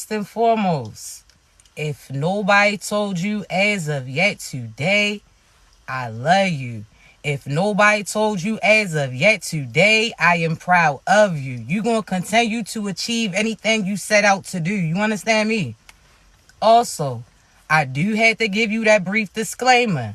First and foremost, if nobody told you as of yet today, I love you. If nobody told you as of yet today, I am proud of you. You're going to continue to achieve anything you set out to do. You understand me? Also, I do have to give you that brief disclaimer.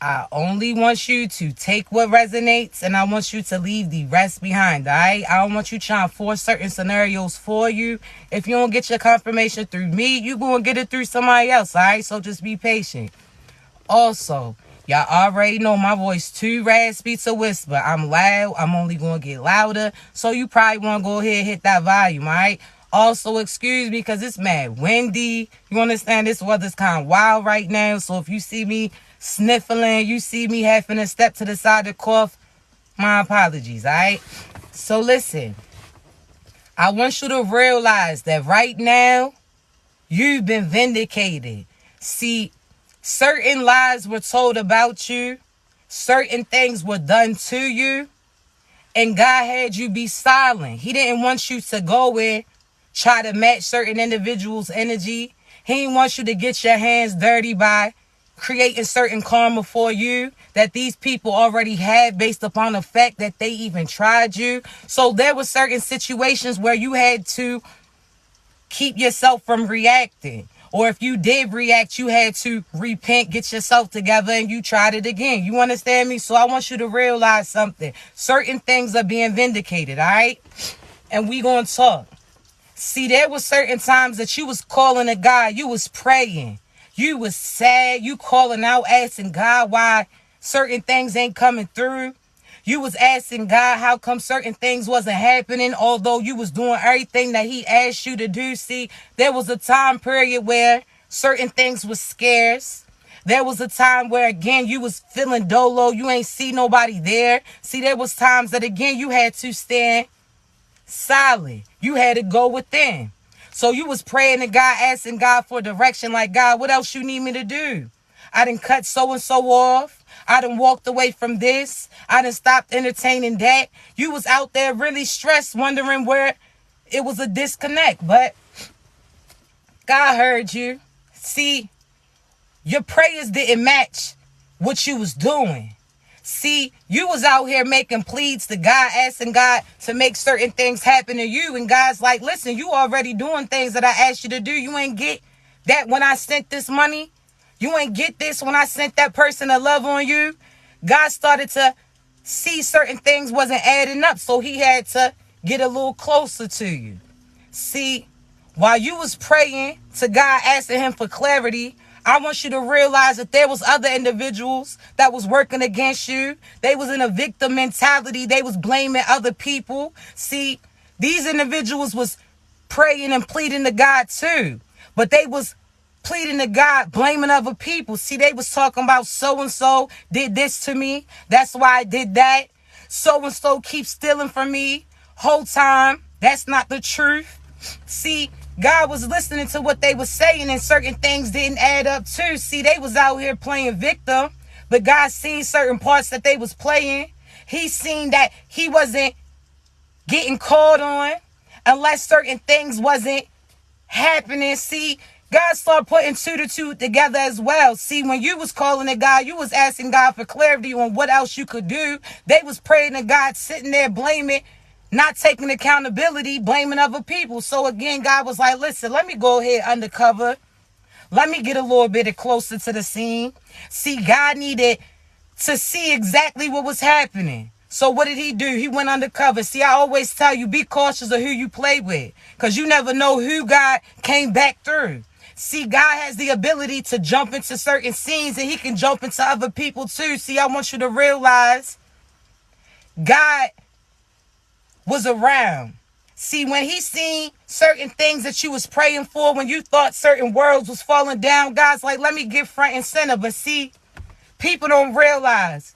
I only want you to take what resonates and I want you to leave the rest behind, alright? I don't want you trying to force certain scenarios for you. If you don't get your confirmation through me, you going to get it through somebody else, alright? So just be patient. Also, y'all already know my voice too raspy to whisper. I'm loud. I'm only going to get louder. So you probably want to go ahead and hit that volume, alright? Also, excuse me because it's mad windy. You understand this weather's kind of wild right now. So if you see me sniffling, you see me having to step to the side to cough, my apologies, alright? So listen, I want you to realize that right now, you've been vindicated. See, certain lies were told about you, certain things were done to you, and God had you be silent. He didn't want you to go and try to match certain individuals' energy. He didn't want you to get your hands dirty by creating certain karma for you that these people already had based upon the fact that they even tried you. So there were certain situations where you had to keep yourself from reacting. Or if you did react, you had to repent, get yourself together, and you tried it again. You understand me? So I want you to realize something. Certain things are being vindicated, all right? And we gonna talk. See, there were certain times that you was calling to God. You was praying. You was sad. You calling out, asking God why certain things ain't coming through. You was asking God how come certain things wasn't happening, although you was doing everything that he asked you to do. See, there was a time period where certain things was scarce. There was a time where, again, you was feeling dolo. You ain't see nobody there. See, there was times that, again, you had to stand silent. You had to go within. So you was praying to God, asking God for direction, like, God, what else you need me to do? I done cut so-and-so off. I done walked away from this. I done stopped entertaining that. You was out there really stressed, wondering where it was a disconnect. But God heard you. See, your prayers didn't match what you was doing. See, you was out here making pleas to God, asking God to make certain things happen to you. And God's like, listen, you already doing things that I asked you to do. You ain't get that when I sent this money. You ain't get this when I sent that person to love on you. God started to see certain things wasn't adding up. So he had to get a little closer to you. See, while you was praying to God, asking him for clarity, I want you to realize that there was other individuals that was working against you. They was in a victim mentality. They was blaming other people. See, these individuals was praying and pleading to God too. But they was pleading to God, blaming other people. See, they was talking about so-and-so did this to me. That's why I did that. So-and-so keeps stealing from me whole time. That's not the truth. See, God was listening to what they were saying and certain things didn't add up too. See, they was out here playing victim, but God seen certain parts that they was playing. He seen that he wasn't getting called on unless certain things wasn't happening. See, God started putting two to two together as well. See, when you was calling to God, you was asking God for clarity on what else you could do. They was praying to God, sitting there blaming, not taking accountability, blaming other people. So again, God was like, listen, let me go ahead undercover. Let me get a little bit closer to the scene. See, God needed to see exactly what was happening. So what did he do? He went undercover. See, I always tell you, be cautious of who you play with, because you never know who God came back through. See, God has the ability to jump into certain scenes and he can jump into other people too. See, I want you to realize God was around. See, when he seen certain things that you was praying for, when you thought certain worlds was falling down, God's like, let me get front and center. But see, people don't realize,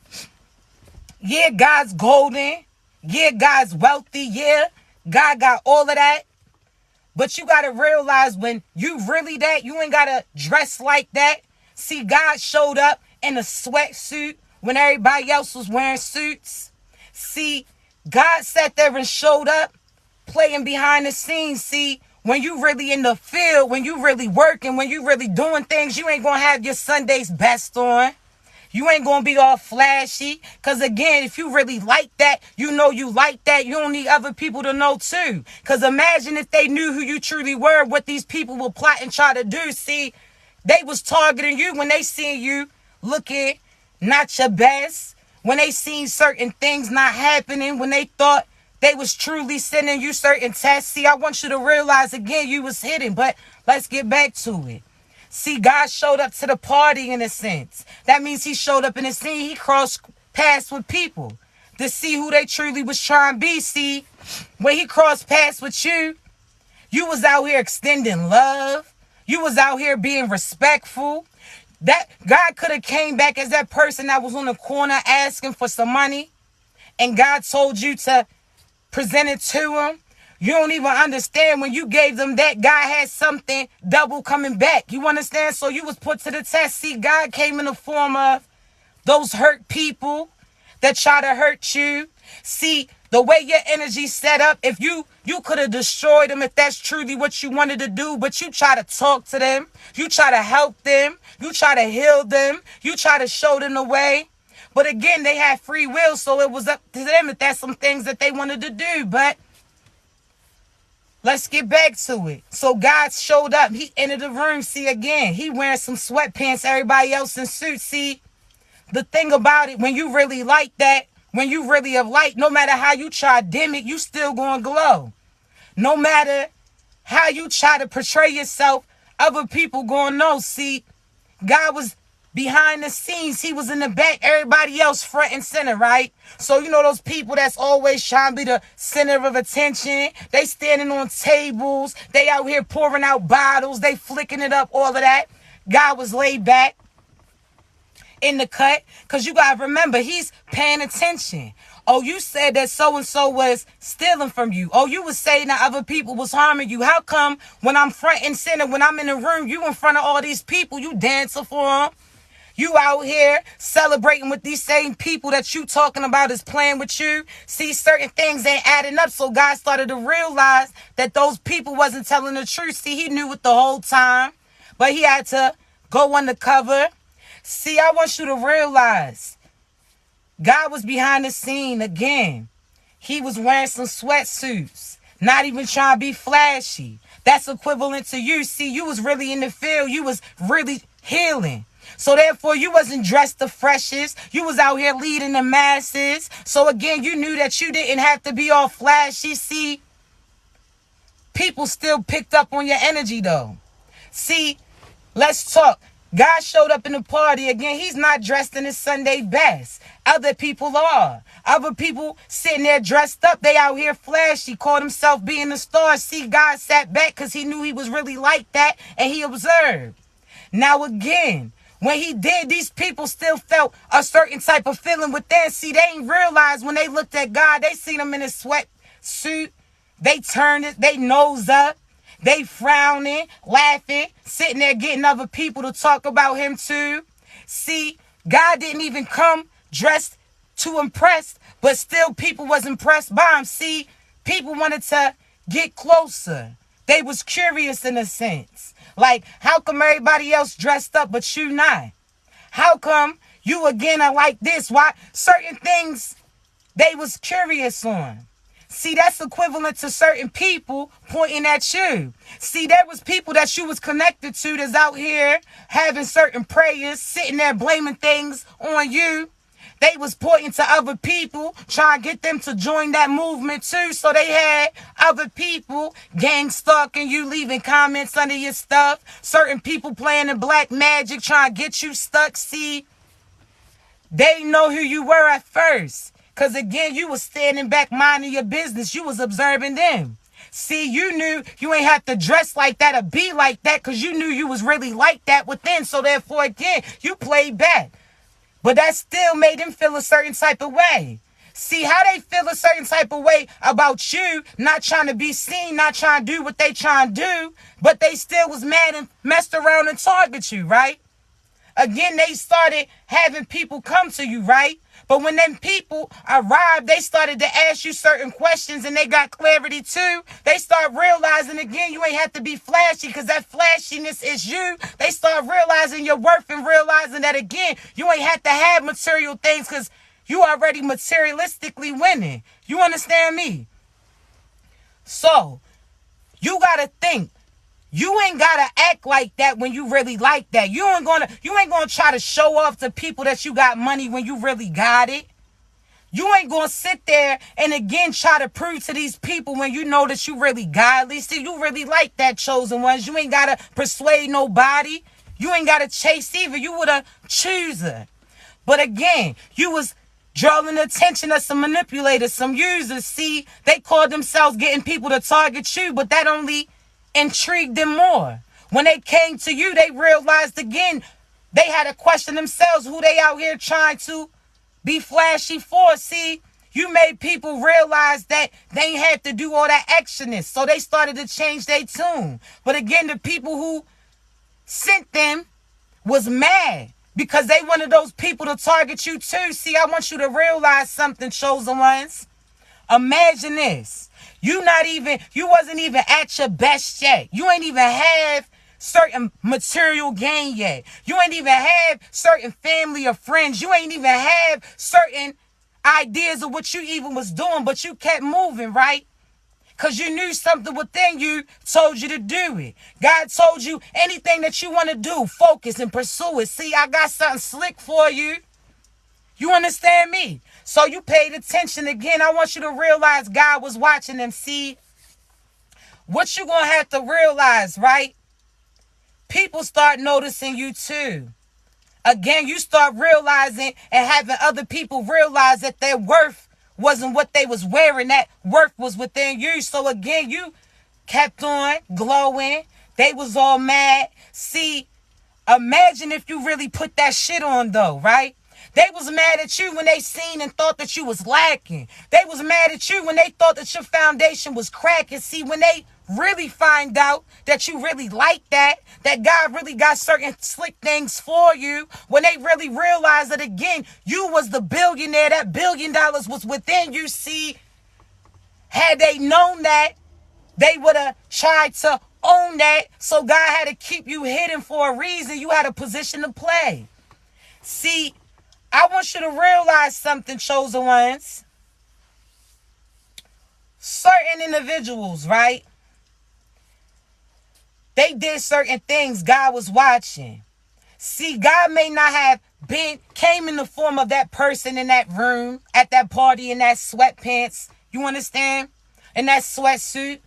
yeah, God's golden. Yeah, God's wealthy. Yeah, God got all of that. But you got to realize when you really that, you ain't got to dress like that. See, God showed up in a sweatsuit when everybody else was wearing suits. See, God sat there and showed up playing behind the scenes. See, when you really in the field, when you really working, when you really doing things, you ain't gonna have your Sunday's best on. You ain't gonna be all flashy. Cause again, if you really like that, you know you like that. You don't need other people to know too. Cause imagine if they knew who you truly were, what these people will plot and try to do. See, they was targeting you when they seen you looking not your best. When they seen certain things not happening. When they thought they was truly sending you certain tests. See, I want you to realize again, you was hidden. But let's get back to it. See, God showed up to the party in a sense. That means he showed up in the scene. He crossed paths with people to see who they truly was trying to be. See, when he crossed paths with you, you was out here extending love. You was out here being respectful. That God could have came back as that person that was on the corner asking for some money. And God told you to present it to him. You don't even understand when you gave them that, God had something double coming back. You understand? So you was put to the test. See, God came in the form of those hurt people that try to hurt you. See, the way your energy set up, if you could have destroyed them if that's truly what you wanted to do, but you try to talk to them. You try to help them. You try to heal them. You try to show them the way. But again, they had free will, so it was up to them if that's some things that they wanted to do. But let's get back to it. So God showed up. He entered the room. See, again, he wearing some sweatpants, everybody else in suits. See, the thing about it, when you really like that, when you really have light, no matter how you try to dim it, you still going to glow. No matter how you try to portray yourself, other people going to know. See, God was behind the scenes. He was in the back, everybody else front and center, right? So you know those people that's always trying to be the center of attention. They standing on tables. They out here pouring out bottles. They flicking it up, all of that. God was laid back in the cut. Because you got to remember, he's paying attention. Oh, you said that so-and-so was stealing from you. Oh, you was saying that other people was harming you. How come when I'm front and center, when I'm in the room, you in front of all these people, you dancing for them? You out here celebrating with these same people that you talking about is playing with you. See, certain things ain't adding up. So God started to realize that those people wasn't telling the truth. See, he knew it the whole time, but he had to go undercover. See, I want you to realize God was behind the scene again. He was wearing some sweatsuits, not even trying to be flashy. That's equivalent to you. See, you was really in the field. You was really healing. So therefore, you wasn't dressed the freshest. You was out here leading the masses. So again, you knew that you didn't have to be all flashy. See, people still picked up on your energy though. See, let's talk. God showed up in the party again. He's not dressed in his Sunday best. Other people are. Other people sitting there dressed up. They out here flashy. Called himself being a star. See, God sat back because he knew he was really like that. And he observed. Now again, when he did, these people still felt a certain type of feeling within. See, they ain't realized when they looked at God, they seen him in his sweatsuit. They turned it, they nose up. They frowning, laughing, sitting there getting other people to talk about him too. See, God didn't even come dressed to impress, but still people was impressed by him. See, people wanted to get closer. They was curious in a sense. Like, how come everybody else dressed up but you not? How come you again are like this? Why? Certain things they was curious on. See, that's equivalent to certain people pointing at you. See, there was people that you was connected to that's out here having certain prayers, sitting there blaming things on you. They was pointing to other people, trying to get them to join that movement too. So they had other people gang stalking you, leaving comments under your stuff. Certain people playing the black magic, trying to get you stuck. See, they know who you were at first. Because again, you was standing back minding your business. You was observing them. See, you knew you ain't have to dress like that or be like that because you knew you was really like that within. So therefore, again, you played back. But that still made them feel a certain type of way. See how they feel a certain type of way about you, not trying to be seen, not trying to do what they trying to do, but they still was mad and messed around and target you, right? Again, they started having people come to you, right? But when them people arrived, they started to ask you certain questions and they got clarity too. They start realizing again, you ain't have to be flashy because that flashiness is you. They start realizing your worth and realizing that again, you ain't have to have material things because you already materialistically winning. You understand me? So, you got to think. You ain't gotta act like that when you really like that. You ain't gonna try to show off to people that you got money when you really got it. You ain't gonna sit there and again try to prove to these people when you know that you really godly. See, you really like that, chosen ones. You ain't gotta persuade nobody. You ain't gotta chase either. You were the chooser. But again, you was drawing the attention of some manipulators, some users. See, they called themselves getting people to target you, but that only intrigued them more. When they came to you, they realized again, they had to question themselves who they out here trying to be flashy for. See, you made people realize that they ain't had to do all that actionness. So they started to change their tune. But again, the people who sent them was mad because they wanted those people to target you too. See, I want you to realize something, chosen ones. Imagine this. You wasn't even at your best yet. You ain't even have certain material gain yet. You ain't even have certain family or friends. You ain't even have certain ideas of what you even was doing, but you kept moving, right? Because you knew something within you told you to do it. God told you anything that you want to do, focus and pursue it. See, I got something slick for you. You understand me? So you paid attention again. I want you to realize God was watching them. See, what you going to have to realize, right? People start noticing you too. Again, you start realizing and having other people realize that their worth wasn't what they was wearing. That worth was within you. So again, you kept on glowing. They was all mad. See, imagine if you really put that shit on though, right? They was mad at you when they seen and thought that you was lacking. They was mad at you when they thought that your foundation was cracking. See, when they really find out that you really like that God really got certain slick things for you, when they really realize that again, you was the billionaire, that $1 billion was within you. See, had they known that, they would have tried to own that. So God had to keep you hidden for a reason. You had a position to play. See, I want you to realize something, chosen ones. Certain individuals, right? They did certain things. God was watching. See, God may not have came in the form of that person in that room, at that party, in that sweatpants. You understand? In that sweatsuit.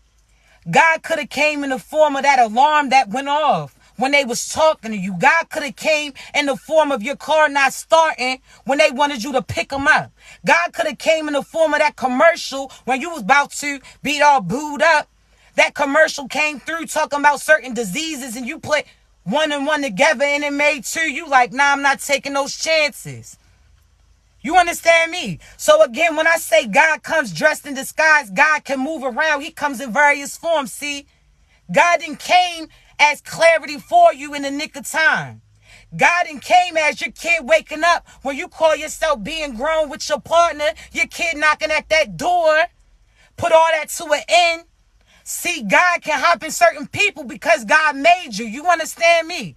God could have came in the form of that alarm that went off when they was talking to you. God could have came in the form of your car not starting when they wanted you to pick them up. God could have came in the form of that commercial when you was about to be all booed up. That commercial came through talking about certain diseases and you put one and one together and it made two. You like, nah, I'm not taking those chances. You understand me? So again, when I say God comes dressed in disguise, God can move around. He comes in various forms. See, God didn't came as clarity for you in the nick of time. God didn't came as your kid waking up when you call yourself being grown with your partner, your kid knocking at that door, put all that to an end. See, God can hop in certain people because God made you. You understand me?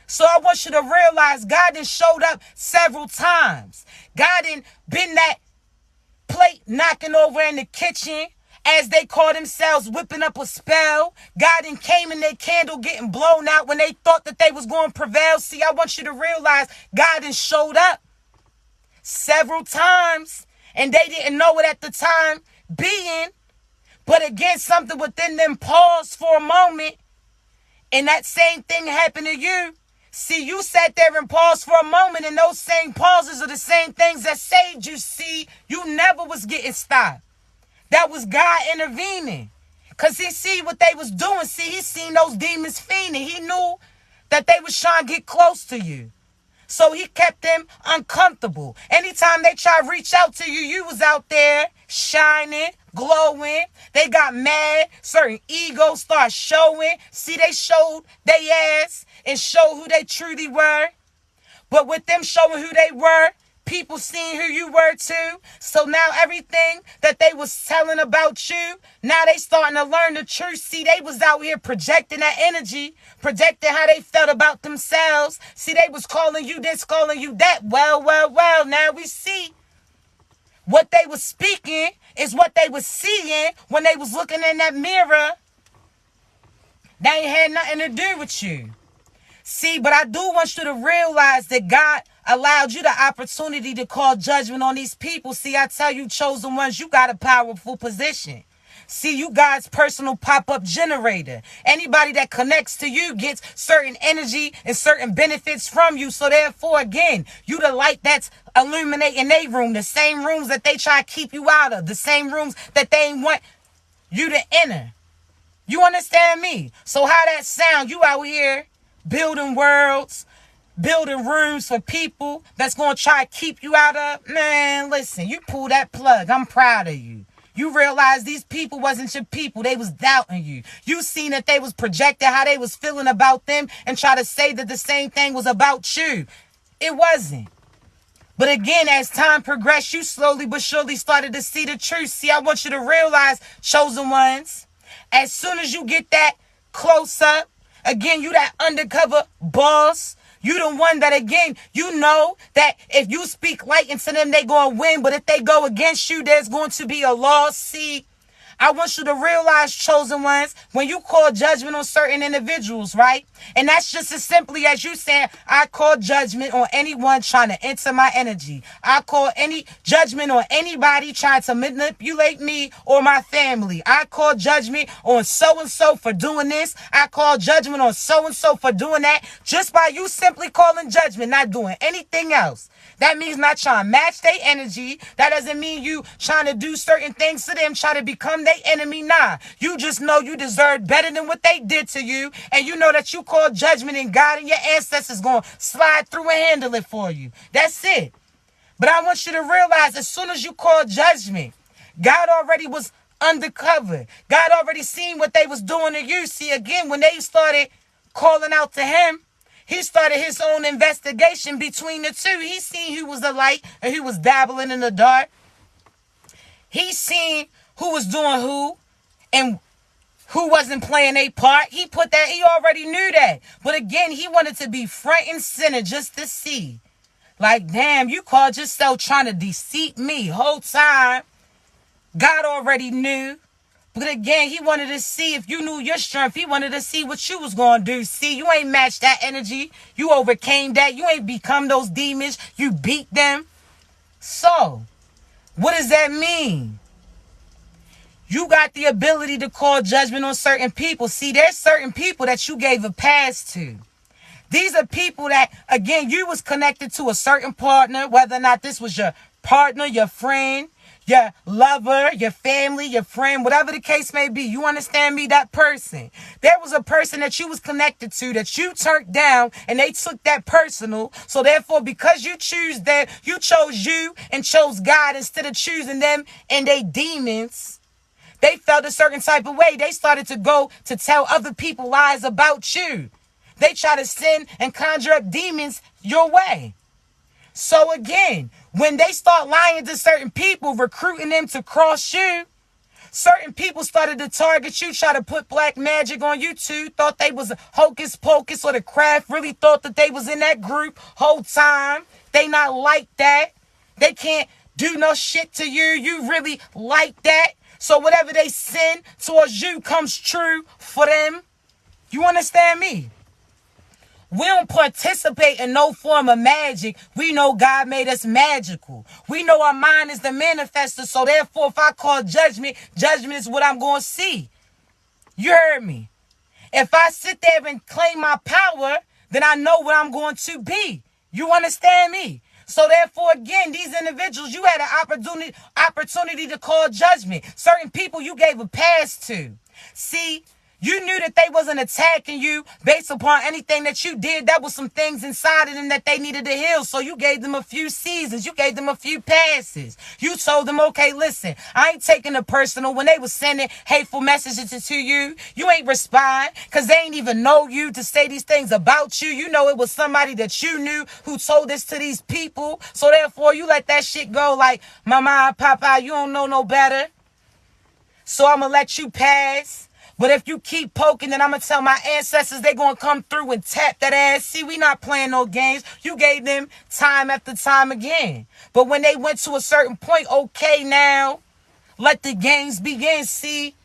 So I want you to realize God done showed up several times. God done been that plate knocking over in the kitchen as they call themselves whipping up a spell. God done came in their candle getting blown out when they thought that they was going to prevail. See, I want you to realize God done showed up several times and they didn't know it at the time being. But again, something within them paused for a moment and that same thing happened to you. See, you sat there and paused for a moment and those same pauses are the same things that saved you. See, you never was getting stopped. That was God intervening. Because he see what they was doing. See, he seen those demons fiending. He knew that they was trying to get close to you. So he kept them uncomfortable. Anytime they try to reach out to you, you was out there shining, glowing. They got mad. Certain egos start showing. See, they showed their ass and showed who they truly were. But with them showing who they were, people seen who you were too. So now everything that they was telling about you, now they starting to learn the truth. See, they was out here projecting that energy, projecting how they felt about themselves. See, they was calling you this, calling you that. Well, now we see what they was speaking is what they was seeing when they was looking in that mirror. They ain't had nothing to do with you. See, but I do want you to realize that God allowed you the opportunity to call judgment on these people. See, I tell you, chosen ones, you got a powerful position. See, you God's personal pop-up generator. Anybody that connects to you gets certain energy and certain benefits from you. So therefore, again, you the light that's illuminating their room. The same rooms that they try to keep you out of. The same rooms that they want you to enter. You understand me? So how that sound? You out here building worlds, building rooms for people that's going to try to keep you out of. Man, listen, you pull that plug. I'm proud of you. You realize these people wasn't your people. They was doubting you. You seen that they was projecting how they was feeling about them and try to say that the same thing was about you. It wasn't. But again, as time progressed, you slowly but surely started to see the truth. See, I want you to realize, chosen ones, as soon as you get that close up, again, you that undercover boss. You the one that, again, you know that if you speak light into them, they going to win. But if they go against you, there's going to be a loss. See, I want you to realize, chosen ones, when you call judgment on certain individuals, right? And that's just as simply as you saying, I call judgment on anyone trying to enter my energy. I call any judgment on anybody trying to manipulate me or my family. I call judgment on so-and-so for doing this. I call judgment on so-and-so for doing that. Just by you simply calling judgment, not doing anything else. That means not trying to match their energy. That doesn't mean you trying to do certain things to them, try to become their enemy. Nah, you just know you deserve better than what they did to you. And you know that you call judgment and God and your ancestors going to slide through and handle it for you. That's it. But I want you to realize as soon as you call judgment, God already was undercover. God already seen what they was doing to you. See, again, when they started calling out to him, he started his own investigation between the two. He seen who was the light and who was dabbling in the dark. He seen who was doing who and who wasn't playing a part. He put that, he already knew that. But again, he wanted to be front and center just to see. Like, damn, you called yourself trying to deceive me whole time. God already knew. But again, he wanted to see if you knew your strength. He wanted to see what you was going to do. See, you ain't matched that energy. You overcame that. You ain't become those demons. You beat them. So, what does that mean? You got the ability to call judgment on certain people. See, there's certain people that you gave a pass to. These are people that, again, you was connected to a certain partner, whether or not this was your partner, your friend, your lover, your family, your friend, whatever the case may be. You understand me? That person. There was a person that you was connected to that you turned down and they took that personal. So therefore, because you choose them, you chose you and chose God instead of choosing them and they demons. They felt a certain type of way. They started to go to tell other people lies about you. They try to send and conjure up demons your way. So again, when they start lying to certain people, recruiting them to cross you, certain people started to target you, try to put black magic on you too, thought they was a hocus pocus or the craft, really thought that they was in that group whole time. They not like that. They can't do no shit to you. You really like that. So whatever they send towards you comes true for them. You understand me? We don't participate in no form of magic. We know God made us magical. We know our mind is the manifester. So therefore, if I call judgment, judgment is what I'm going to see. You heard me? If I sit there and claim my power, then I know what I'm going to be. You understand me? So therefore, again, these individuals, you had an opportunity to call judgment. Certain people you gave a pass to. See, You knew that they wasn't attacking you based upon anything that you did. That was some things inside of them that they needed to heal. So you gave them a few seasons. You gave them a few passes. You told them, okay, listen, I ain't taking it personal. When they was sending hateful messages to you, you ain't respond because they ain't even know you to say these things about you. You know it was somebody that you knew who told this to these people. So therefore, you let that shit go like, mama and papa, you don't know no better. So I'm going to let you pass. But if you keep poking, then I'm going to tell my ancestors they're going to come through and tap that ass. See, we not playing no games. You gave them time after time again. But when they went to a certain point, okay, now, let the games begin. See,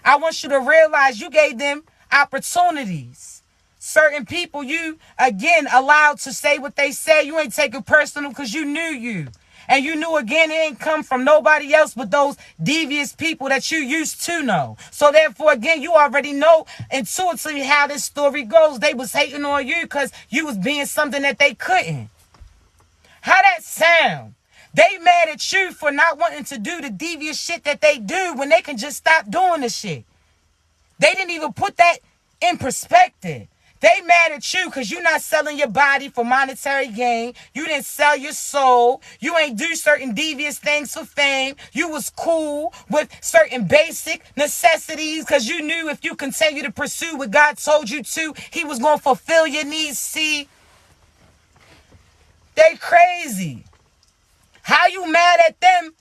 I want you to realize you gave them opportunities. Certain people, you, again, allowed to say what they say. You ain't take it personal because you knew you. And you knew, again, it ain't come from nobody else but those devious people that you used to know. So, therefore, again, you already know intuitively how this story goes. They was hating on you because you was being something that they couldn't. How that sound? They mad at you for not wanting to do the devious shit that they do when they can just stop doing the shit. They didn't even put that in perspective. They mad at you because you're not selling your body for monetary gain. You didn't sell your soul. You ain't do certain devious things for fame. You was cool with certain basic necessities because you knew if you continue to pursue what God told you to, he was going to fulfill your needs. See, they crazy. How you mad at them?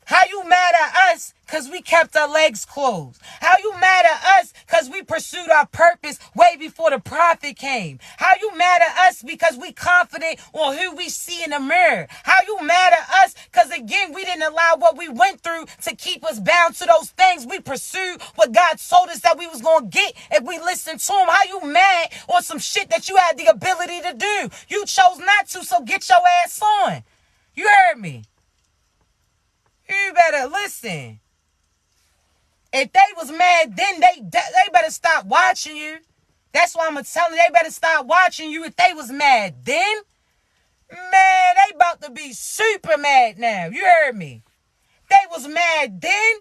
How you mad at us because we kept our legs closed? How you mad at us because we pursued our purpose way before the prophet came? How you mad at us because we confident on who we see in the mirror? How you mad at us because, again, we didn't allow what we went through to keep us bound to those things? We pursued what God told us that we was going to get if we listened to him. How you mad on some shit that you had the ability to do? You chose not to, so get your ass on. You heard me. You better listen. If they was mad, then they better stop watching you. That's why I'm going to tell them they better stop watching you. If they was mad then, man, they about to be super mad now. You heard me. They was mad then.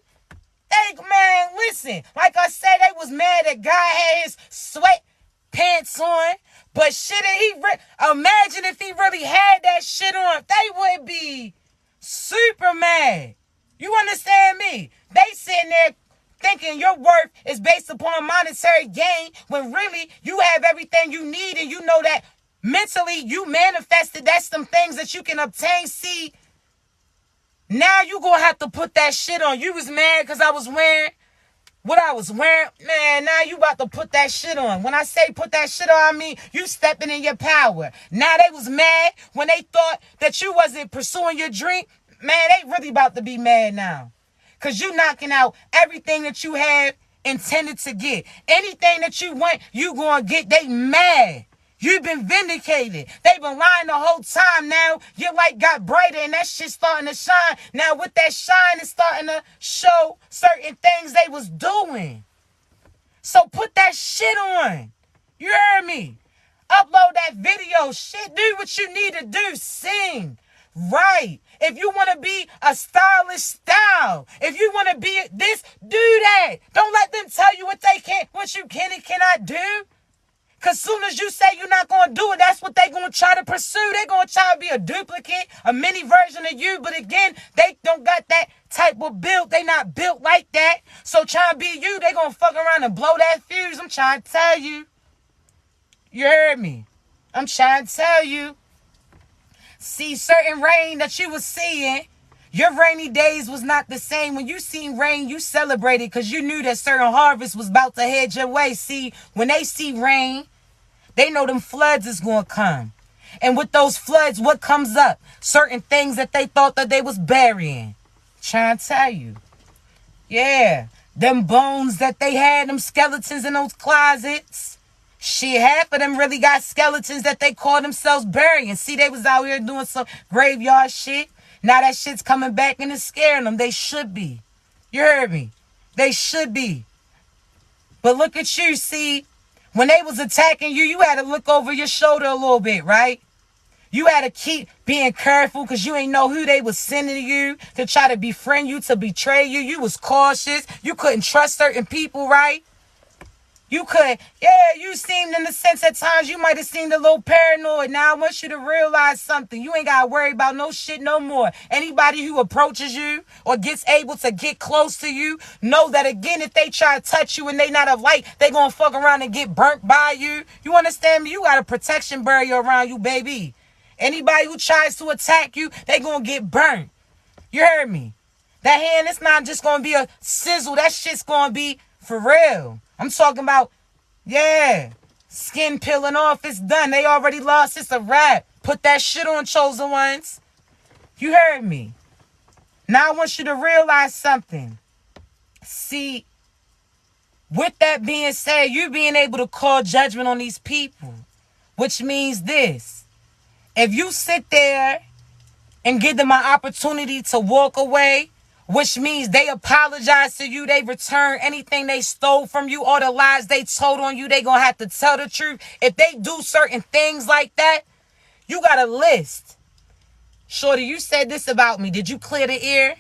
Man, listen. Like I said, they was mad that God had his sweat pants on. But shit, imagine if he really had that shit on. They would be super mad. You understand me? They sitting there thinking your worth is based upon monetary gain when really you have everything you need and you know that mentally you manifested. That's some things that you can obtain. See, now you gonna have to put that shit on. You was mad because I was wearing what I was wearing. Man, now you about to put that shit on. When I say put that shit on, I mean you stepping in your power. Now they was mad when they thought that you wasn't pursuing your dream. Man, they really about to be mad now. Because you knocking out everything that you have intended to get. Anything that you want, you going to get. They mad. You've been vindicated. They've been lying the whole time. Now your light got brighter and that shit's starting to shine. Now with that shine, it's starting to show certain things they was doing. So put that shit on. You heard me? Upload that video. Shit, do what you need to do. Sing. Right. If you want to be a stylish style, if you want to be this, do that. Don't let them tell you what you can and cannot do. Because soon as you say you're not going to do it, that's what they're going to try to pursue. They're going to try to be a duplicate, a mini version of you. But again, they don't got that type of build. They not built like that. So trying to be you, they're going to fuck around and blow that fuse. I'm trying to tell you. You heard me. I'm trying to tell you. See, certain rain that you was seeing, your rainy days was not the same. When you seen rain, you celebrated because you knew that certain harvest was about to head your way. See, when they see rain, they know them floods is going to come. And with those floods, what comes up? Certain things that they thought that they was burying. Trying to tell you. Yeah, them bones that they had, them skeletons in those closets. Shit, half of them really got skeletons that they call themselves burying. See, they was out here doing some graveyard shit. Now that shit's coming back and it's scaring them. They should be. You heard me? They should be. But look at you, see. When they was attacking you, you had to look over your shoulder a little bit, right? You had to keep being careful because you ain't know who they was sending to you to try to befriend you, to betray you. You was cautious. You couldn't trust certain people, right? You could, yeah, you seemed in the sense at times you might have seemed a little paranoid. Now I want you to realize something. You ain't got to worry about no shit no more. Anybody who approaches you or gets able to get close to you, know that again, if they try to touch you and they not of light, they going to fuck around and get burnt by you. You understand me? You got a protection barrier around you, baby. Anybody who tries to attack you, they going to get burnt. You heard me? That hand, it's not just going to be a sizzle. That shit's going to be for real. I'm talking about, yeah, skin peeling off. It's done. They already lost. It's a wrap. Put that shit on, chosen ones. You heard me. Now I want you to realize something. See, with that being said, you being able to call judgment on these people, which means this. If you sit there and give them an opportunity to walk away, which means they apologize to you, they return anything they stole from you, or the lies they told on you, they gonna have to tell the truth. If they do certain things like that, you got a list. Shorty, you said this about me. Did you clear the air?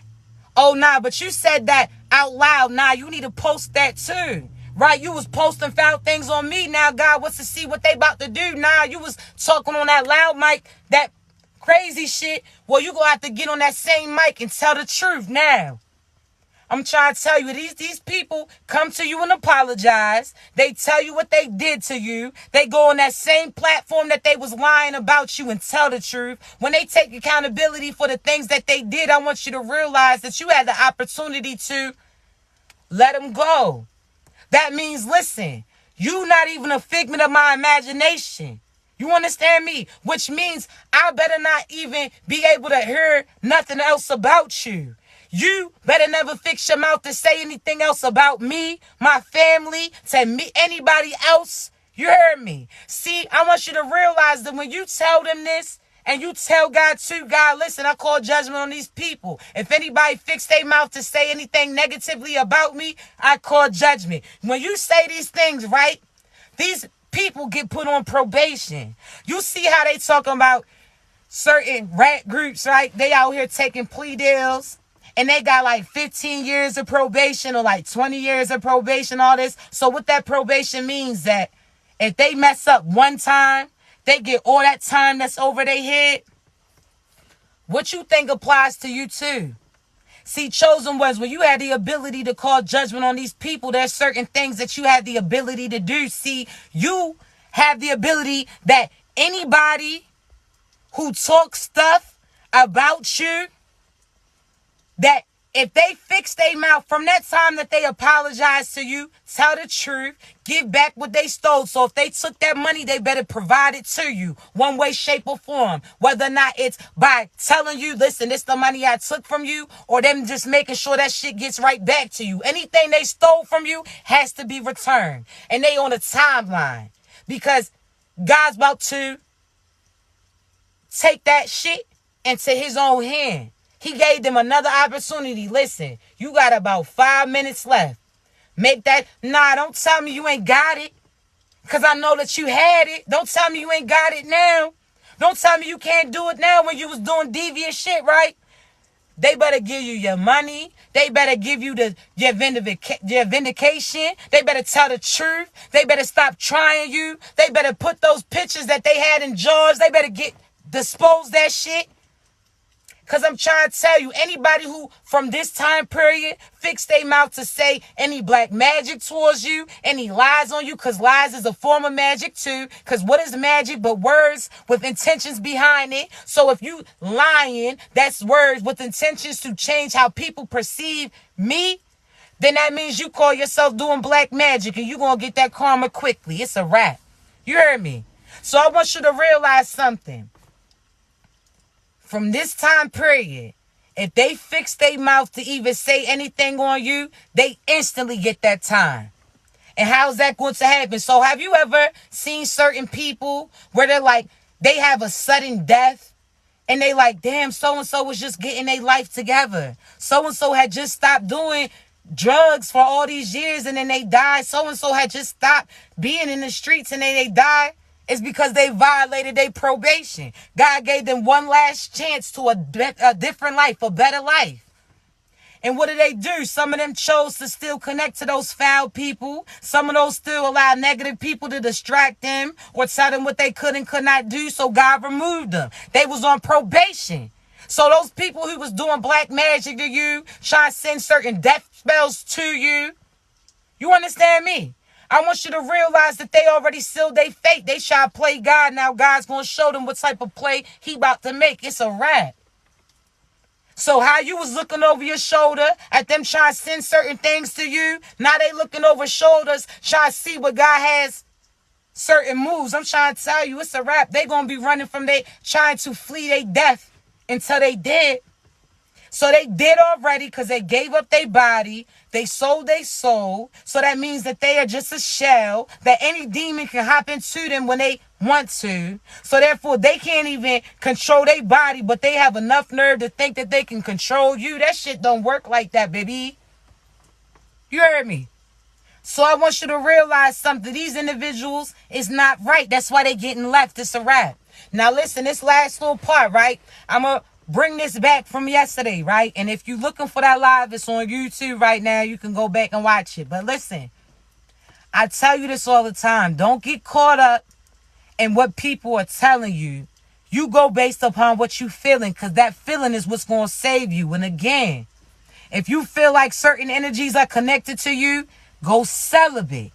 Oh, nah, but you said that out loud. Nah, you need to post that too. Right? You was posting foul things on me. Now God wants to see what they about to do. Nah, you was talking on that loud mic, that crazy shit. Well, you gonna have to get on that same mic and tell the truth now. I'm trying to tell you, these people come to you and apologize. They tell you what they did to you. They go on that same platform that they was lying about you and tell the truth. When they take accountability for the things that they did, I want you to realize that you had the opportunity to let them go. That means, listen, you not even a figment of my imagination. You understand me? Which means I better not even be able to hear nothing else about you. You better never fix your mouth to say anything else about me, my family, to me, anybody else. You heard me? See, I want you to realize that when you tell them this and you tell God too, God, listen, I call judgment on these people. If anybody fix their mouth to say anything negatively about me, I call judgment. When you say these things, right, these people get put on probation. You see how they talking about certain rat groups, right? They out here taking plea deals and they got like 15 years of probation or like 20 years of probation, all this. So what that probation means that if they mess up one time, they get all that time that's over their head. What you think applies to you too? See, chosen ones, when you had the ability to call judgment on these people, there's certain things that you have the ability to do. See, you have the ability that anybody who talks stuff about you, that if they fix their mouth from that time that they apologize to you, tell the truth, give back what they stole. So if they took that money, they better provide it to you one way, shape, or form. Whether or not it's by telling you, listen, this the money I took from you, or them just making sure that shit gets right back to you. Anything they stole from you has to be returned. And they on a timeline. Because God's about to take that shit into his own hand. He gave them another opportunity. Listen, you got about 5 minutes left. Make that. Nah, don't tell me you ain't got it. Because I know that you had it. Don't tell me you ain't got it now. Don't tell me you can't do it now when you was doing devious shit, right? They better give you your money. They better give you your vindication. They better tell the truth. They better stop trying you. They better put those pictures that they had in jars. They better dispose that shit. Because I'm trying to tell you, anybody who from this time period fixed their mouth to say any black magic towards you, any lies on you, because lies is a form of magic too. Because what is magic but words with intentions behind it? So if you lying, that's words with intentions to change how people perceive me, then that means you call yourself doing black magic and you're going to get that karma quickly. It's a wrap. You heard me? So I want you to realize something. From this time period, if they fix their mouth to even say anything on you, they instantly get that time. And how's that going to happen? So have you ever seen certain people where they're like, they have a sudden death and they like, damn, so-and-so was just getting their life together. So-and-so had just stopped doing drugs for all these years and then they died. So-and-so had just stopped being in the streets and then they died. It's because they violated their probation. God gave them one last chance to a different life, a better life. And what do? Some of them chose to still connect to those foul people. Some of those still allow negative people to distract them or tell them what they could and could not do. So God removed them. They was on probation. So those people who was doing black magic to you, trying to send certain death spells to you, you understand me? I want you to realize that they already sealed their fate. They try to play God. Now God's going to show them what type of play he about to make. It's a wrap. So how you was looking over your shoulder at them trying to send certain things to you, now they looking over shoulders trying to see what God has certain moves. I'm trying to tell you, it's a wrap. They going to be running from trying to flee their death until they dead. So they did already because they gave up their body. They sold their soul. So that means that they are just a shell, that any demon can hop into them when they want to. So therefore, they can't even control their body, but they have enough nerve to think that they can control you. That shit don't work like that, baby. You heard me? So I want you to realize something. These individuals is not right. That's why they getting left. It's a wrap. Now listen, this last little part, right? I'm going to bring this back from yesterday, right? And if you're looking for that live, it's on YouTube right now. You can go back and watch it. But listen, I tell you this all the time. Don't get caught up in what people are telling you. You go based upon what you feeling, because that feeling is what's going to save you. And again, if you feel like certain energies are connected to you, go celibate.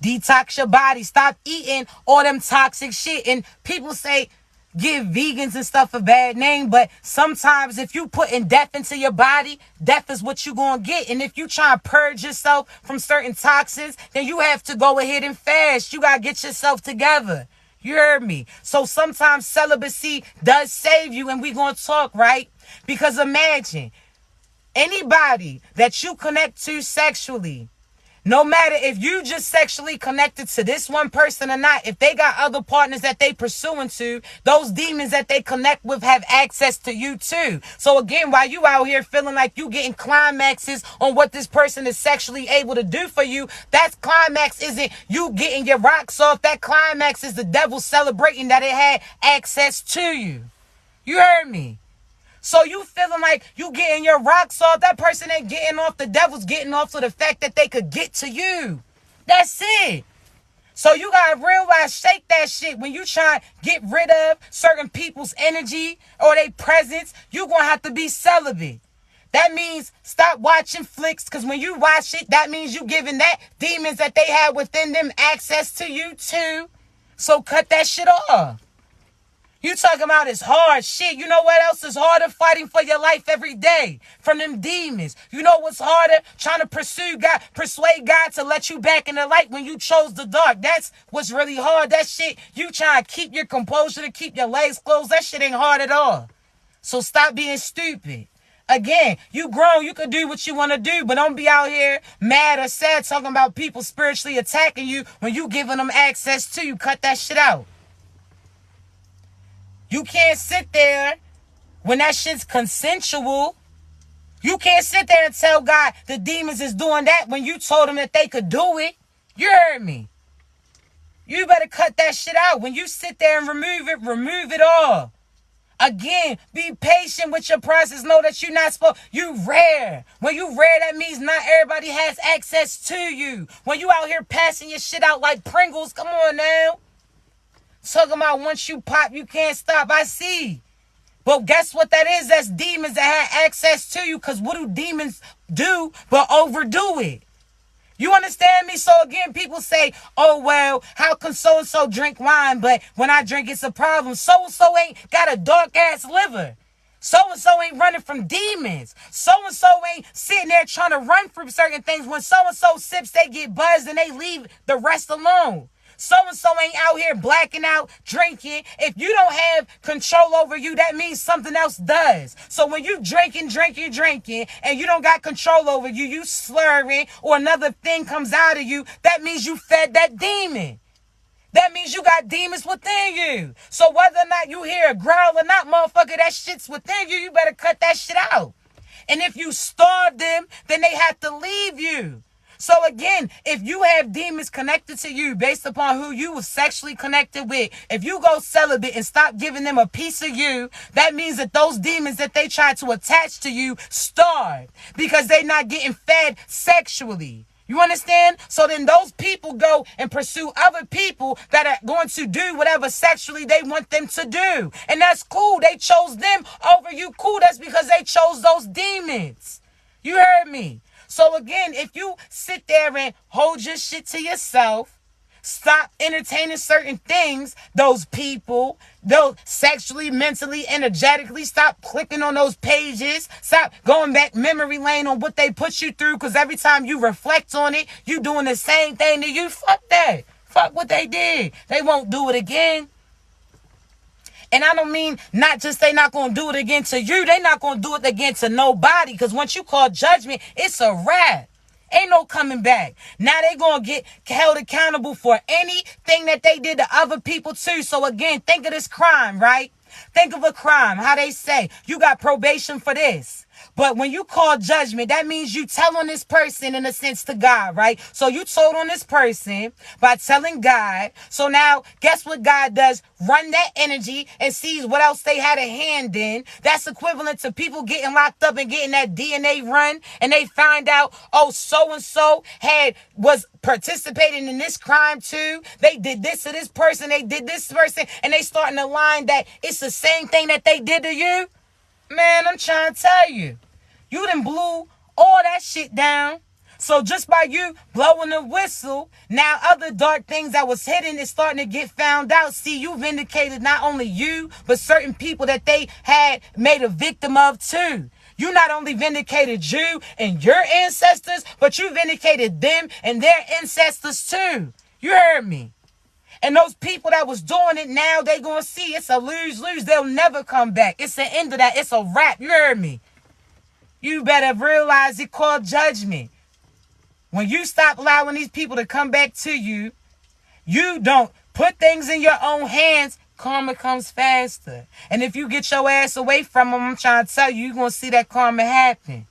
Detox your body. Stop eating all them toxic shit. And people say, give vegans and stuff a bad name, but sometimes if you putting death into your body, death is what you gonna get. And if you try to purge yourself from certain toxins, then you have to go ahead and fast. You gotta get yourself together. You heard me? So sometimes celibacy does save you, and we gonna talk, right? Because imagine anybody that you connect to sexually, no matter if you just sexually connected to this one person or not, if they got other partners that they pursuing to, those demons that they connect with have access to you too. So again, while you out here feeling like you getting climaxes on what this person is sexually able to do for you, that climax isn't you getting your rocks off. That climax is the devil celebrating that it had access to you. You heard me? So you feeling like you getting your rocks off. That person ain't getting off. The devil's getting off to the fact that they could get to you. That's it. So you got to realize, shake that shit. When you try to get rid of certain people's energy or their presence, you're going to have to be celibate. That means stop watching flicks, because when you watch it, that means you giving that demons that they have within them access to you too. So cut that shit off. You talking about it's hard shit. You know what else is harder? Fighting for your life every day from them demons. You know what's harder? Trying to persuade God to let you back in the light when you chose the dark. That's what's really hard. That shit, you trying to keep your composure, to keep your legs closed. That shit ain't hard at all. So stop being stupid. Again, you grown, you can do what you want to do, but don't be out here mad or sad talking about people spiritually attacking you when you giving them access to you. Cut that shit out. You can't sit there when that shit's consensual. You can't sit there and tell God the demons is doing that when you told them that they could do it. You heard me. You better cut that shit out. When you sit there and remove it all. Again, be patient with your process. Know that you're not supposed, you rare. When you rare, that means not everybody has access to you. When you out here passing your shit out like Pringles, come on now. Talking about once you pop, you can't stop. I see. But guess what that is? That's demons that have access to you. Because what do demons do but overdo it? You understand me? So again, people say, oh, well, how can so-and-so drink wine, but when I drink, it's a problem. So-and-so ain't got a dark-ass liver. So-and-so ain't running from demons. So-and-so ain't sitting there trying to run from certain things. When so-and-so sips, they get buzzed and they leave the rest alone. So-and-so ain't out here blacking out, drinking. If you don't have control over you, that means something else does. So when you drinking, and you don't got control over you, you slurring, or another thing comes out of you, that means you fed that demon. That means you got demons within you. So whether or not you hear a growl or not, motherfucker, that shit's within you. You better cut that shit out. And if you starve them, then they have to leave you. So again, if you have demons connected to you based upon who you were sexually connected with, if you go celibate and stop giving them a piece of you, that means that those demons that they try to attach to you starve because they're not getting fed sexually. You understand? So then those people go and pursue other people that are going to do whatever sexually they want them to do. And that's cool. They chose them over you. Cool. That's because they chose those demons. You heard me? So again, if you sit there and hold your shit to yourself, stop entertaining certain things, those people, those sexually, mentally, energetically, stop clicking on those pages, stop going back memory lane on what they put you through, because every time you reflect on it, you doing the same thing to you. Fuck that. Fuck what they did. They won't do it again. And I don't mean not just they not going to do it again to you. They not going to do it again to nobody. Because once you call judgment, it's a wrap. Ain't no coming back. Now they going to get held accountable for anything that they did to other people too. So again, think of this crime, right? Think of a crime. How they say, you got probation for this. But when you call judgment, that means you tell on this person in a sense to God, right? So you told on this person by telling God. So now, guess what God does? Run that energy and sees what else they had a hand in. That's equivalent to people getting locked up and getting that DNA run. And they find out, oh, so-and-so was participating in this crime too. They did this to this person. They did this person. And they starting to line that it's the same thing that they did to you. Man, I'm trying to tell you. You done blew all that shit down. So just by you blowing the whistle, now other dark things that was hidden is starting to get found out. See, you vindicated not only you, but certain people that they had made a victim of too. You not only vindicated you and your ancestors, but you vindicated them and their ancestors too. You heard me. And those people that was doing it, now they going to see it's a lose-lose. They'll never come back. It's the end of that. It's a wrap. You heard me. You better realize it called judgment. When you stop allowing these people to come back to you, you don't put things in your own hands, karma comes faster. And if you get your ass away from them, I'm trying to tell you, you're going to see that karma happen.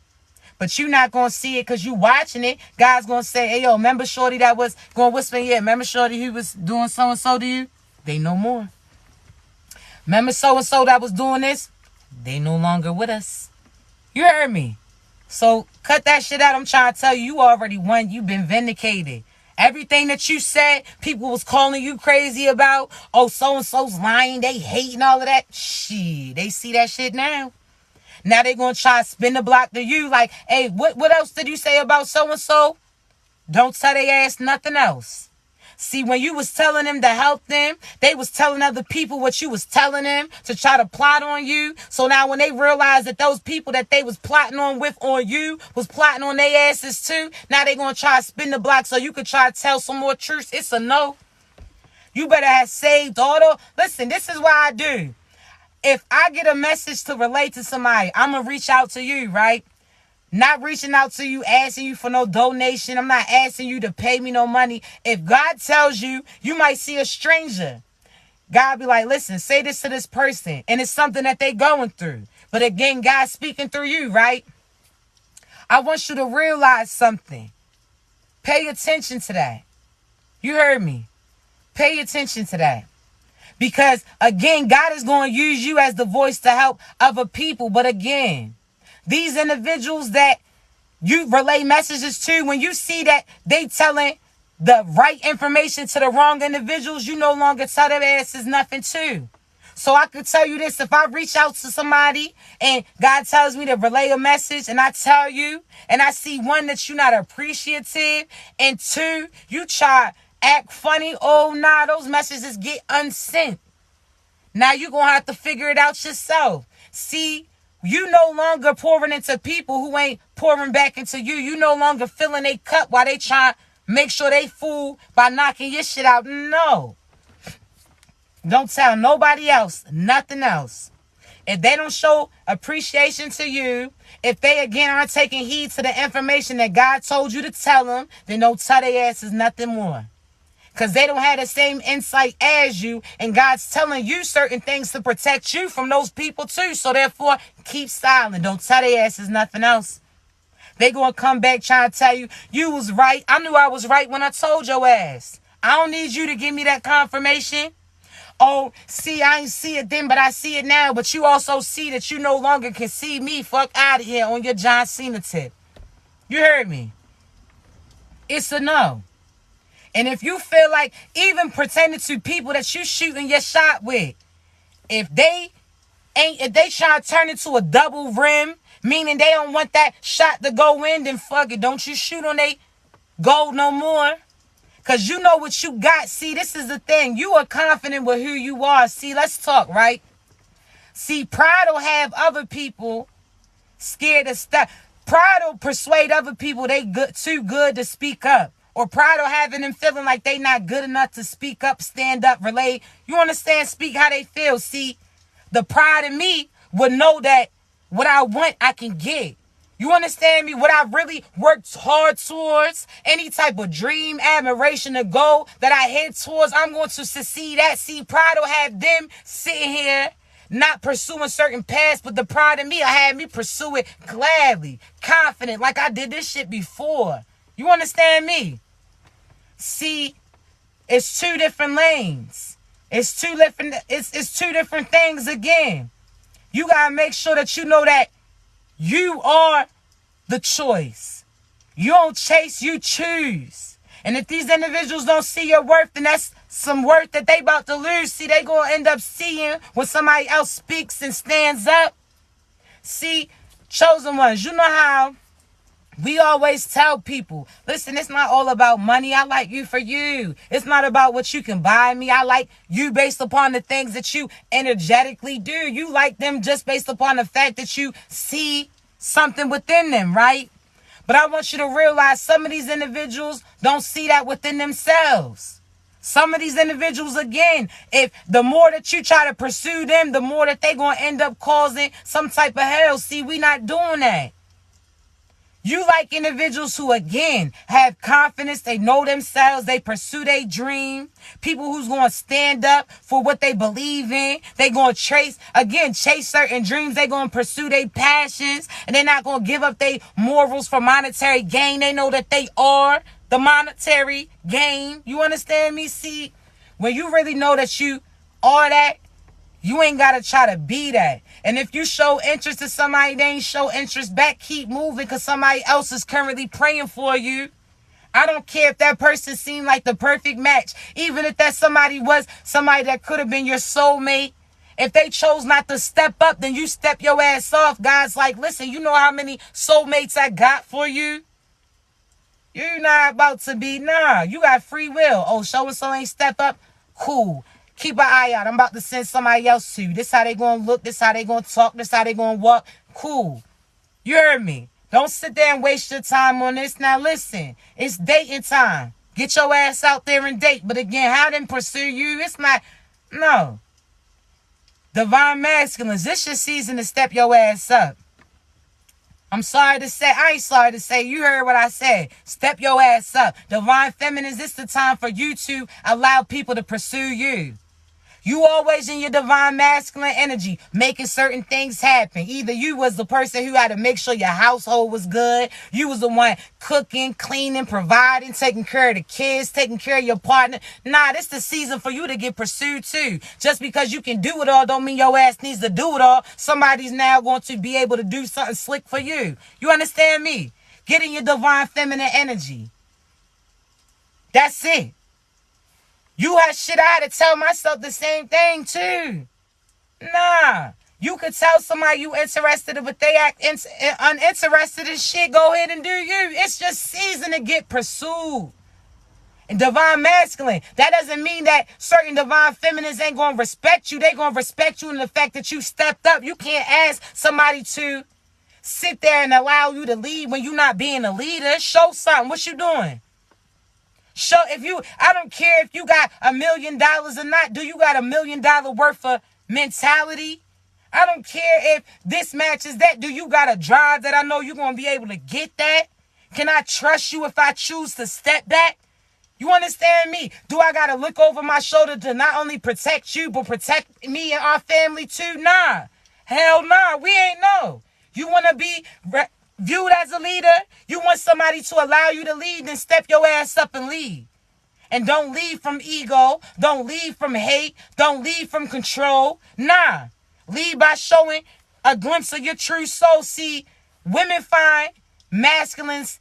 But you're not going to see it because you watching it. God's going to say, hey, yo, remember Shorty that was going to whisper, yeah, remember Shorty who was doing so-and-so to you? They no more. Remember so-and-so that was doing this? They no longer with us. You heard me. So cut that shit out. I'm trying to tell you, you already won. You've been vindicated. Everything that you said, people was calling you crazy about. Oh, so-and-so's lying. They hating all of that. Shit, they see that shit now. Now they going to try to spin the block to you like, hey, what else did you say about so-and-so? Don't tell their ass nothing else. See, when you was telling them to help them, they was telling other people what you was telling them to try to plot on you. So now when they realized that those people that they was plotting on with on you was plotting on their asses too, now they going to try to spin the block so you could try to tell some more truths. It's a no. You better have saved all the... Listen, this is what I do. If I get a message to relate to somebody, I'm going to reach out to you, right? Not reaching out to you, asking you for no donation. I'm not asking you to pay me no money. If God tells you, you might see a stranger. God be like, listen, say this to this person. And it's something that they going through. But again, God's speaking through you, right? I want you to realize something. Pay attention to that. You heard me. Pay attention to that. Because, again, God is going to use you as the voice to help other people. But, again, these individuals that you relay messages to, when you see that they telling the right information to the wrong individuals, you no longer tell their asses nothing too. So I could tell you this. If I reach out to somebody and God tells me to relay a message and I tell you and I see, one, that you're not appreciative, and two, you try act funny, oh, nah, those messages get unsent. Now you're going to have to figure it out yourself. See, you no longer pouring into people who ain't pouring back into you. You no longer filling a cup while they try to make sure they fool by knocking your shit out. No. Don't tell nobody else, nothing else. If they don't show appreciation to you, if they, again, aren't taking heed to the information that God told you to tell them, then don't tell their asses nothing more. Because they don't have the same insight as you. And God's telling you certain things to protect you from those people too. So therefore, keep silent. Don't tell their asses nothing else. They gonna come back trying to tell you, you was right. I knew I was right when I told your ass. I don't need you to give me that confirmation. Oh, see, I ain't see it then, but I see it now. But you also see that you no longer can see me. Fuck out of here on your John Cena tip. You heard me? It's a no. And if you feel like even pretending to people that you shooting your shot with, if they trying to turn into a double rim, meaning they don't want that shot to go in, then fuck it. Don't you shoot on they goal no more. Because you know what you got. See, this is the thing. You are confident with who you are. See, let's talk, right? See, pride will have other people scared to step. Pride will persuade other people they too good to speak up. Or pride will have them feeling like they not good enough to speak up, stand up, relate. You understand? Speak how they feel. See, the pride in me would know that what I want, I can get. You understand me? What I really worked hard towards, any type of dream, admiration, or goal that I head towards, I'm going to succeed at. See, pride will have them sitting here not pursuing certain paths, but the pride in me, I had me pursue it gladly, confident, like I did this shit before. You understand me? See, it's two different lanes. It's two different things again. You gotta make sure that you know that you are the choice. You don't chase, you choose. And if these individuals don't see your worth, then that's some worth that they about to lose. See, they gonna end up seeing when somebody else speaks and stands up. See, chosen ones, you know how we always tell people, listen, it's not all about money. I like you for you. It's not about what you can buy me. I like you based upon the things that you energetically do. You like them just based upon the fact that you see something within them, right? But I want you to realize some of these individuals don't see that within themselves. Some of these individuals, again, if the more that you try to pursue them, the more that they're going to end up causing some type of hell. See, we not doing that. You like individuals who, again, have confidence. They know themselves. They pursue their dream. People who's going to stand up for what they believe in. They going to chase certain dreams. They going to pursue their passions. And they're not going to give up their morals for monetary gain. They know that they are the monetary gain. You understand me? See, when you really know that you are that, you ain't got to try to be that. And if you show interest to somebody, they ain't show interest back, keep moving because somebody else is currently praying for you. I don't care if that person seemed like the perfect match. Even if that somebody was somebody that could have been your soulmate. If they chose not to step up, then you step your ass off. God's like, listen, you know how many soulmates I got for you? You're not about to be, you got free will. Oh, so-and-so ain't step up? Cool. Keep an eye out. I'm about to send somebody else to you. This how they going to look. This how they going to talk. This how they going to walk. Cool. You heard me. Don't sit there and waste your time on this. Now listen, it's dating time. Get your ass out there and date. But again, how them pursue you? It's not, no. Divine masculines, this your season to step your ass up. I'm sorry to say, I ain't sorry to say, you heard what I said. Step your ass up. Divine feminines, this the time for you to allow people to pursue you. You always in your divine masculine energy, making certain things happen. Either you was the person who had to make sure your household was good. You was the one cooking, cleaning, providing, taking care of the kids, taking care of your partner. Nah, this the season for you to get pursued too. Just because you can do it all don't mean your ass needs to do it all. Somebody's now going to be able to do something slick for you. You understand me? Get in your divine feminine energy. That's it. You had shit, I had to tell myself the same thing too. Nah. You could tell somebody you interested, but they act uninterested in shit. Go ahead and do you. It's just season to get pursued. And divine masculine, that doesn't mean that certain divine feminines ain't going to respect you. They going to respect you in the fact that you stepped up. You can't ask somebody to sit there and allow you to lead when you're not being a leader. Show something. What you doing? I don't care if you got $1 million or not. Do you got $1 million worth of mentality? I don't care if this matches that. Do you got a drive that I know you're going to be able to get that? Can I trust you if I choose to step back? You understand me? Do I got to look over my shoulder to not only protect you, but protect me and our family too? Nah. Hell nah. We ain't no. You want to be viewed as a leader, you want somebody to allow you to lead, then step your ass up and lead. And don't lead from ego. Don't lead from hate. Don't lead from control. Nah. Lead by showing a glimpse of your true soul. See, women find masculines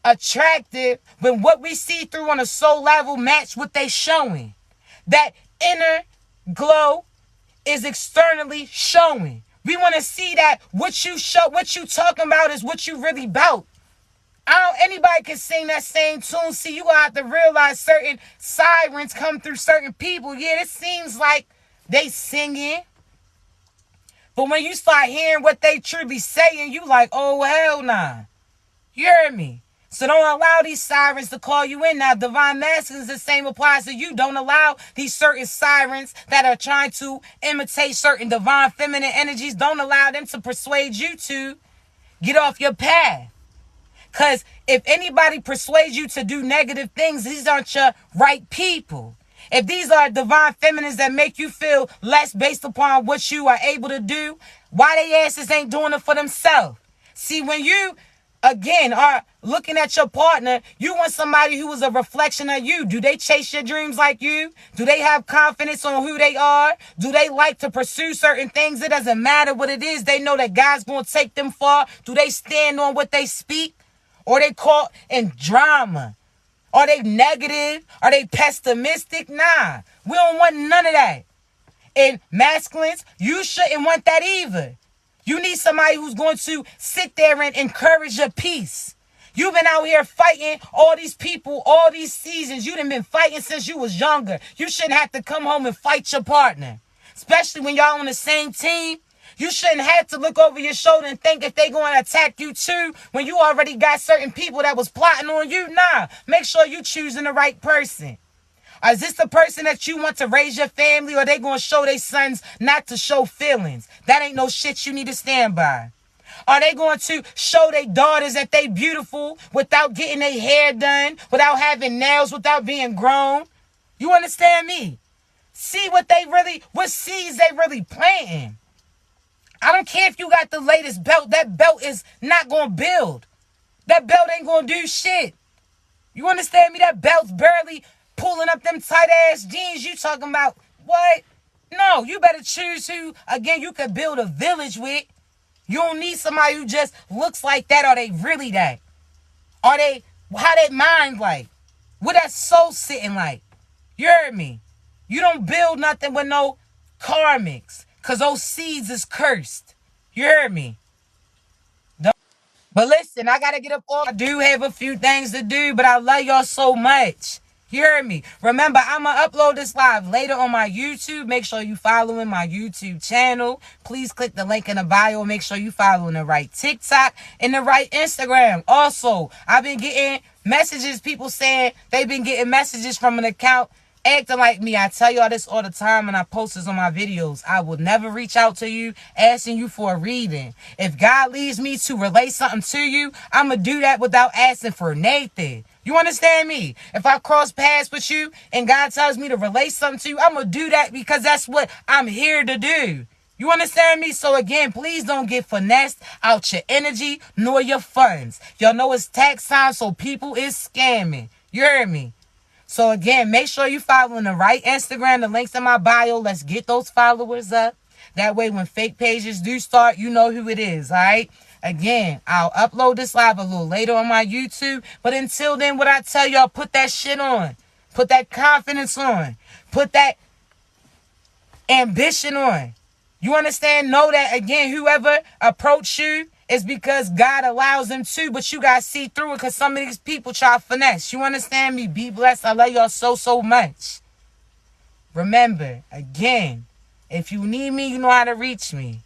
attractive when what we see through on a soul level match what they showing. That inner glow is externally showing. We want to see that what you talking about is what you really about. Anybody can sing that same tune. See, you gonna have to realize certain sirens come through certain people. Yeah, it seems like they singing. But when you start hearing what they truly saying, you like, oh, hell nah. You heard me? So don't allow these sirens to call you in. Now, divine masculines, the same applies to you. Don't allow these certain sirens that are trying to imitate certain divine feminine energies. Don't allow them to persuade you to get off your path. Because if anybody persuades you to do negative things, these aren't your right people. If these are divine feminines that make you feel less based upon what you are able to do, why they asses ain't doing it for themselves? See, when you, again, are looking at your partner, you want somebody who is a reflection of you. Do they chase your dreams like you? Do they have confidence on who they are? Do they like to pursue certain things? It doesn't matter what it is. They know that God's going to take them far. Do they stand on what they speak? Or they caught in drama? Are they negative? Are they pessimistic? Nah, we don't want none of that. And masculines, you shouldn't want that either. You need somebody who's going to sit there and encourage your peace. You've been out here fighting all these people, all these seasons. You done been fighting since you was younger. You shouldn't have to come home and fight your partner. Especially when y'all on the same team. You shouldn't have to look over your shoulder and think if they going to attack you too when you already got certain people that was plotting on you. Nah, make sure you choosing the right person. Is this the person that you want to raise your family, or they going to show their sons not to show feelings? That ain't no shit you need to stand by. Are they going to show their daughters that they beautiful without getting their hair done, without having nails, without being grown? You understand me? See what seeds they really planting. I don't care if you got the latest belt. That belt is not going to build. That belt ain't going to do shit. You understand me? That belt's barely pulling up them tight-ass jeans you talking about. What? No, you better choose who, again, you could build a village with. You don't need somebody who just looks like that. Are they really that? How they mind like? What that soul sitting like? You heard me? You don't build nothing with no karmics. Because those seeds is cursed. You heard me? But listen, I got to get up off. I do have a few things to do, but I love y'all so much. You heard me? Remember, I'm going to upload this live later on my YouTube. Make sure you following my YouTube channel. Please click the link in the bio. Make sure you following the right TikTok and the right Instagram. Also, I've been getting messages, people saying they've been getting messages from an account acting like me. I tell y'all this all the time and I post this on my videos. I will never reach out to you asking you for a reading. If God leads me to relay something to you, I'm going to do that without asking for Nathan. You understand me? If I cross paths with you and God tells me to relay something to you, I'm going to do that because that's what I'm here to do. You understand me? So again, please don't get finessed out your energy nor your funds. Y'all know it's tax time, so people is scamming. You heard me? So again, make sure you following the right Instagram. The link's in my bio. Let's get those followers up. That way when fake pages do start, you know who it is, all right? Again, I'll upload this live a little later on my YouTube. But until then, what I tell y'all, put that shit on. Put that confidence on. Put that ambition on. You understand? Know that, again, whoever approach you, it's because God allows them to, but you got to see through it because some of these people try to finesse. You understand me? Be blessed. I love y'all so much. Remember, again, if you need me, you know how to reach me.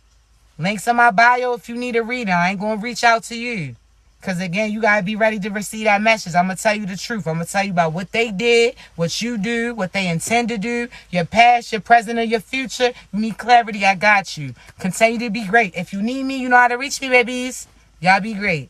Links in my bio if you need a reading. I ain't going to reach out to you. Because, again, you got to be ready to receive that message. I'm going to tell you the truth. I'm going to tell you about what they did, what you do, what they intend to do, your past, your present, and your future. You need clarity, I got you. Continue to be great. If you need me, you know how to reach me, babies. Y'all be great.